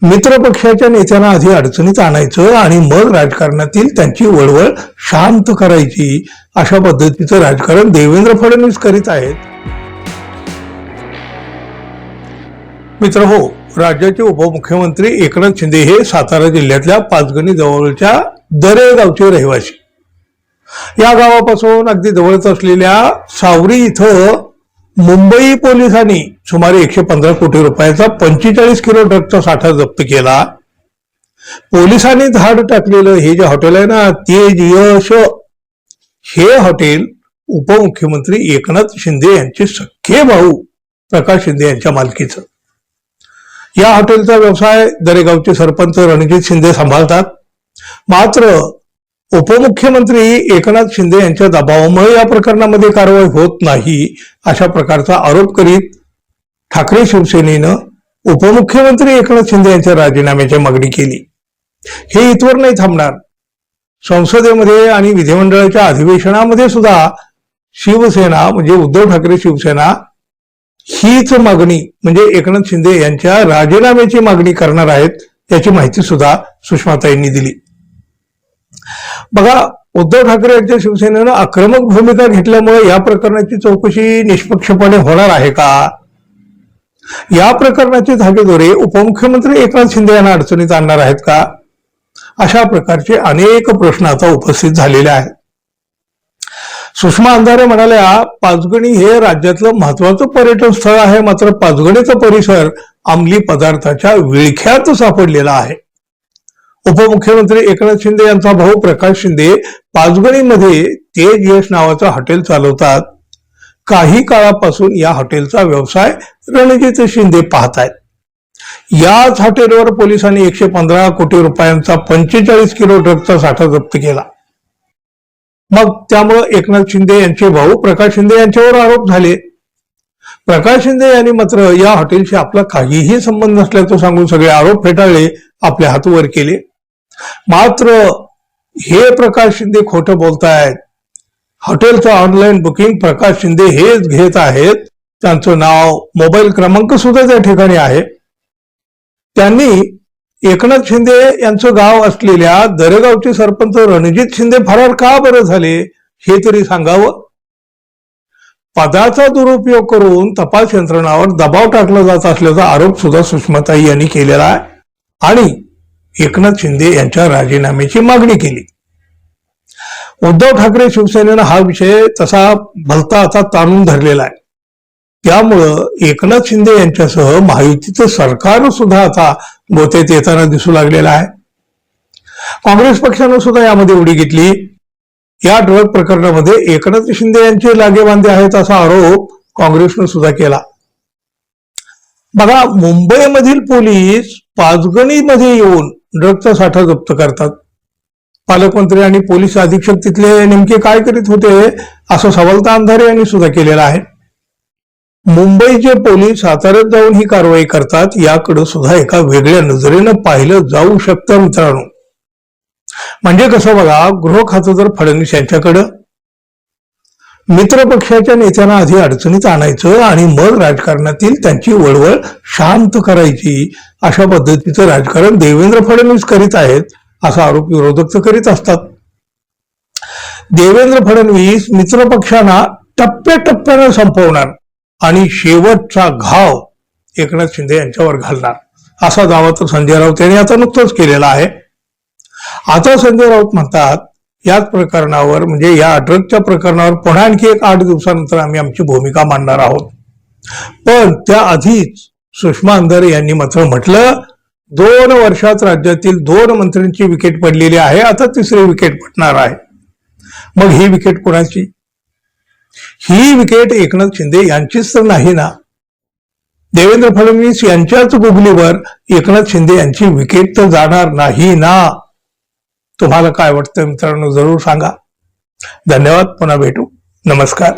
मित्र पक्षाच्या नेत्यांना आधी अडचणीत आणायचं आणि मग राजकारणातील त्यांची वळवळ शांत करायची, अशा पद्धतीचं राजकारण देवेंद्र फडणवीस करीत आहेत. मित्र हो, राज्याचे उपमुख्यमंत्री एकनाथ शिंदे हे सातारा जिल्ह्यातल्या पाचगणी जवळच्या दरे गावचे रहिवासी. या गावापासून अगदी जवळच असलेल्या सावरी इथं मुंबई पोलिसांनी सुमारे 115 कोटी रुपयाचा 45 किलो ड्रगचा साठा जप्त केला. पोलिसांनी धाड टाकलेलं हे जे हॉटेल आहे ना, तेज यश, हे हॉटेल उपमुख्यमंत्री एकनाथ शिंदे यांचे सख्खे भाऊ प्रकाश शिंदे यांच्या मालकीचं. या हॉटेलचा व्यवसाय दरेगावचे सरपंच रणजित शिंदे सांभाळतात. मात्र उपमुख्यमंत्री एकनाथ शिंदे यांच्या दबावामुळे या प्रकरणामध्ये कारवाई होत नाही, अशा प्रकारचा आरोप करीत ठाकरे शिवसेनेनं उपमुख्यमंत्री एकनाथ शिंदे यांच्या राजीनाम्याची मागणी केली. हे इथवर नाही थांबणार. संसदेमध्ये आणि विधिमंडळाच्या अधिवेशनामध्ये सुद्धा शिवसेना म्हणजे उद्धव ठाकरे शिवसेना हीच मागणी म्हणजे एकनाथ शिंदे यांच्या राजीनाम्याची मागणी करणार आहेत, याची माहिती सुद्धा सुषमाताईंनी दिली. बघा, उद्धव ठाकरे यांच्या शिवसेनेनं आक्रमक भूमिका घेतल्यामुळे या प्रकरणाची चौकशी निष्पक्षपणे होणार आहे का? या प्रकरणाचे धागेदोरे उपमुख्यमंत्री एकनाथ शिंदे यांना अडचणीत आणणार आहेत का? अशा प्रकारचे अनेक प्रश्न आता उपस्थित झालेले आहेत. सुषमा अंधारे म्हणाल्या, पाचगणी हे राज्यातलं महत्वाचं पर्यटन स्थळ आहे, मात्र पाचगणीचा परिसर अंमली पदार्थाच्या विळख्यात सापडलेला आहे. उपमुख्यमंत्री एकनाथ शिंदे यांचा भाऊ प्रकाश शिंदे पाचगणीमध्ये तेज यश नावाचं हॉटेल चालवतात. काही काळापासून या हॉटेलचा व्यवसाय रणजित शिंदे पाहतायत. याच हॉटेलवर पोलिसांनी 115 कोटी रुपयांचा 45 किलो ड्रगचा साठा जप्त केला. मग त्यामुळे एकनाथ शिंदे यांचे भाऊ प्रकाश शिंदे यांच्यावर आरोप झाले. प्रकाश शिंदे यांनी मात्र या हॉटेलशी आपला काहीही संबंध नसल्याचं सांगून सगळे आरोप फेटाळले, आपले हात वर केले. मात्र हे प्रकाश शिंदे खोटं बोलतायत. हॉटेलचं ऑनलाईन बुकिंग प्रकाश शिंदे हेच घेत आहेत. त्यांचं नाव, मोबाईल क्रमांक सुद्धा त्या ठिकाणी आहे. त्यांनी एकनाथ शिंदे यांचं गाव असलेल्या दरेगावचे सरपंच रणजित शिंदे फरार का बरं झाले, हे तरी सांगावं. पदाचा दुरुपयोग करून तपास यंत्रणावर दबाव टाकला जात असल्याचा आरोप सुद्धा सुषमाताई यांनी केलेला आहे आणि एकनाथ शिंदे यांच्या राजीनाम्याची मागणी केली. उद्धव ठाकरे शिवसेनेनं हा विषय तसा भलता आता ताणून धरलेला आहे. त्यामुळं एकनाथ शिंदे यांच्यासह महायुतीचं सरकार सुद्धा आता गोतेत येताना दिसू लागलेलं आहे. काँग्रेस पक्षानं सुद्धा यामध्ये उडी घेतली. या ड्रग प्रकरणामध्ये एकनाथ शिंदे यांचे लागेबांधे आहेत असा आरोप काँग्रेसनं सुद्धा केला. बघा, मुंबईमधील पोलीस पाचगणीमध्ये येऊन ड्रगचा साठा जप्त करतात. पालकमंत्री आणि पोलीस अधीक्षक तिथले नेमके काय करीत होते, असा सवाल तर अंधारे यांनी सुद्धा केलेला आहे. मुंबईचे पोलीस साताऱ्यात जाऊन ही कारवाई करतात, याकडे सुद्धा एका वेगळ्या नजरेनं पाहिलं जाऊ शकतं मित्रांनो. म्हणजे कसं बघा, गृह खातं जर फडणवीस यांच्याकडं, मित्र पक्षाच्या नेत्यांना आधी अडचणीत आणायचं आणि मग राजकारणातील त्यांची वळवळ शांत करायची, अशा पद्धतीचं राजकारण देवेंद्र फडणवीस करीत आहेत, असा आरोप विरोधक करीत असतात. देवेंद्र फडणवीस मित्र पक्षांना टप्प्याटप्प्यानं संपवणार आणि शेवटचा घाव एकनाथ शिंदे यांच्यावर घालणार, असा दावा तर संजय राऊत यांनी आता नुकतंच केलेला आहे. आता संजय राऊत म्हणतात, याच प्रकरणावर म्हणजे या ड्रगच्या प्रकरणावर पुन्हा आणखी 8 दिवसानंतर आम्ही आमची भूमिका मांडणार आहोत. पण त्याआधीच सुषमा अंधारे यांनी मात्र म्हटलं, 2 वर्षात राज्यातील 2 मंत्र्यांची विकेट पडलेली आहे, आता 3री विकेट पडणार आहे. मग ही विकेट कोणाची? ही विकेट एकनाथ शिंदे यांचीच तर नाही ना. देवेंद्र फडणवीस यांच्याच गुगलीवर एकनाथ शिंदे यांची विकेट तर जाणार नाही ना. तुम्हाला काय वाटतं मित्रांनो, जरूर सांगा. धन्यवाद. पुन्हा भेटू. नमस्कार.